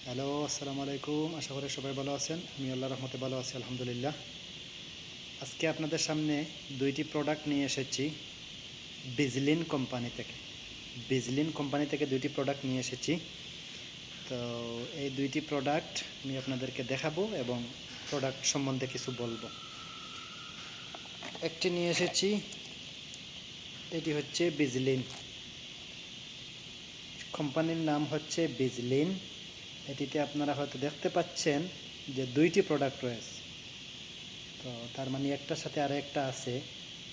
Hello, আসসালামু আলাইকুম। আশা করি সবাই ভালো আছেন। আমি আল্লাহর রহমতে ভালো আছি, আলহামদুলিল্লাহ। আজকে আপনাদের সামনে দুইটি প্রোডাক্ট নিয়ে এসেছি বিজলিন কোম্পানি থেকে। বিজলিন কোম্পানি থেকে দুইটি প্রোডাক্ট নিয়ে এসেছি। তো এই দুইটি প্রোডাক্ট আমি আপনাদেরকে দেখাবো এবং প্রোডাক্ট সম্বন্ধে কিছু বলবো। একটি নিয়ে এসেছি, এটি হচ্ছে বিজলিন। কোম্পানির নাম হচ্ছে বিজলিন। এটিতে আপনারা হয়তো দেখতে পাচ্ছেন যে দুইটি প্রোডাক্ট রয়েছে। তো তার মানে একটার সাথে আর একটা আছে,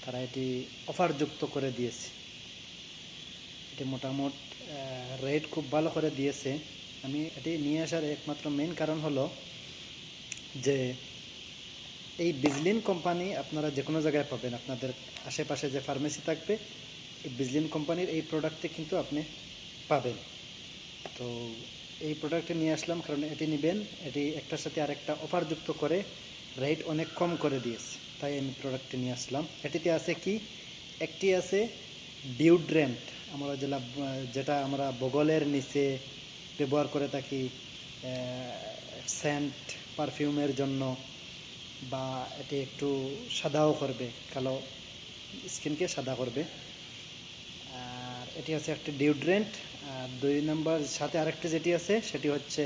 তারা এটি অফারযুক্ত করে দিয়েছে। এটি মোটামুট রেট খুব ভালো করে দিয়েছে। আমি এটি নিয়ে আসার একমাত্র মেন কারণ হলো যে এই বিজলিন কোম্পানি আপনারা যে কোনো জায়গায় পাবেন। আপনাদের আশেপাশে যে ফার্মেসি থাকবে, এই বিজলিন কোম্পানির এই প্রোডাক্টটি কিন্তু আপনি পাবেন। তো এই প্রোডাক্টটি নিয়ে আসলাম কারণ এটি নেবেন, এটি একটার সাথে আরেকটা অফারযুক্ত করে রেট অনেক কম করে দিয়েছে, তাই আমি প্রোডাক্টটি নিয়ে আসলাম। এটিতে আছে কি, একটি আছে ডিওড্রেন্ট, আমরা যেটা আমরা বগলের নিচে ব্যবহার করে থাকি সেন্ট পারফিউমের জন্য, বা এটি একটু সাদাও করবে, কালো স্কিনকে সাদা করবে। আর এটি হচ্ছে একটি ডিওড্রেন্ট। আর দুই নম্বর সাথে আরেকটি যেটি আছে সেটি হচ্ছে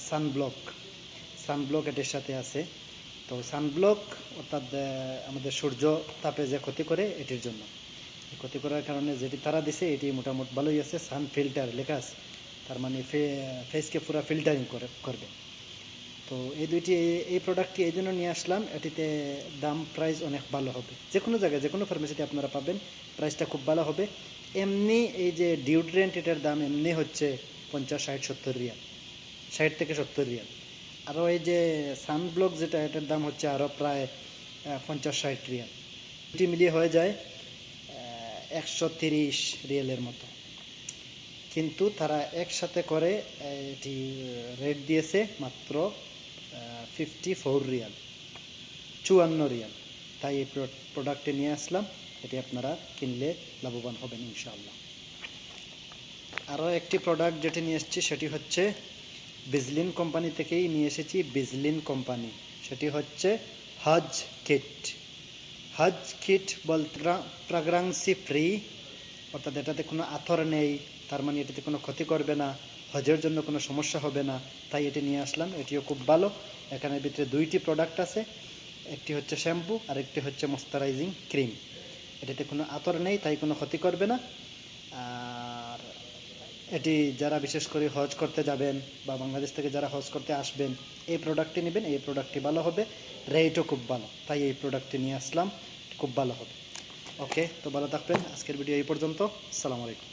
সানব্লক। সানব্লক এটির সাথে আছে। তো সানব্লক অর্থাৎ আমাদের সূর্য তাপে যে ক্ষতি করে এটির জন্য, ক্ষতি করার কারণে যেটি তারা দিছে এটি মোটামুটি ভালোই আছে। সান ফিল্টার লেখা আছে, তার মানে ফেসকে পুরো ফিল্টারিং করবে। তো এই দুইটি এই প্রোডাক্টটি এই জন্য নিয়ে আসলাম, এটিতে দাম প্রাইস অনেক ভালো হবে। যে কোনো জায়গায় যে কোনো ফার্মেসিতে আপনারা পাবেন, প্রাইসটা খুব ভালো হবে। এমনি এই যে ডিওড্রেন্ট এটার দাম এমনি হচ্ছে 50, 60, 70 রিয়াল, 60 থেকে 70 রিয়াল। আরও এই যে সানব্লক যেটা, এটার দাম হচ্ছে আরও প্রায় 50, 60 রিয়াল। দুটি মিলিয়ে হয়ে যায় 130 রিয়ালের মতো। কিন্তু তারা একসাথে করে এটি রেট দিয়েছে মাত্র 54 রিয়াল, 54 রিয়াল। তাই এই প্রোডাক্টটি নিয়ে আসলাম। এটি আপনারা কিনলে লাভবান হবেন ইনশাআল্লাহ। আরও একটি প্রোডাক্ট যেটি নিয়ে এসেছি সেটি হচ্ছে বিজলিন কোম্পানি থেকেই নিয়ে এসেছি। বিজলিন কোম্পানি, সেটি হচ্ছে হজ কিট। হজ কিট বলতে প্রাগ্রান্সি ফ্রি, অর্থাৎ এটাতে কোনো আথর নেই, তার মানে এটাতে কোনো ক্ষতি করবে না, হজের জন্য কোনো সমস্যা হবে না, তাই এটি নিয়ে আসলাম। এটিও খুব ভালো। এখানের ভিতরে দুইটি প্রোডাক্ট আছে, একটি হচ্ছে শ্যাম্পু আর একটি হচ্ছে ময়েশ্চারাইজিং ক্রিম। এটাতে কোনো আতর নেই, তাই কোনো ক্ষতি করবে না। আর এটি যারা বিশেষ করে হজ করতে যাবেন বা বাংলাদেশ থেকে যারা হজ করতে আসবেন, এই প্রোডাক্টটি নেবেন। এই প্রোডাক্টটি ভালো হবে, রেটও খুব ভালো, তাই এই প্রোডাক্টটি নিয়ে আসলাম, খুব ভালো হবে। ওকে, তো ভালো থাকবেন। আজকের ভিডিও এই পর্যন্ত। আসসালামু আলাইকুম।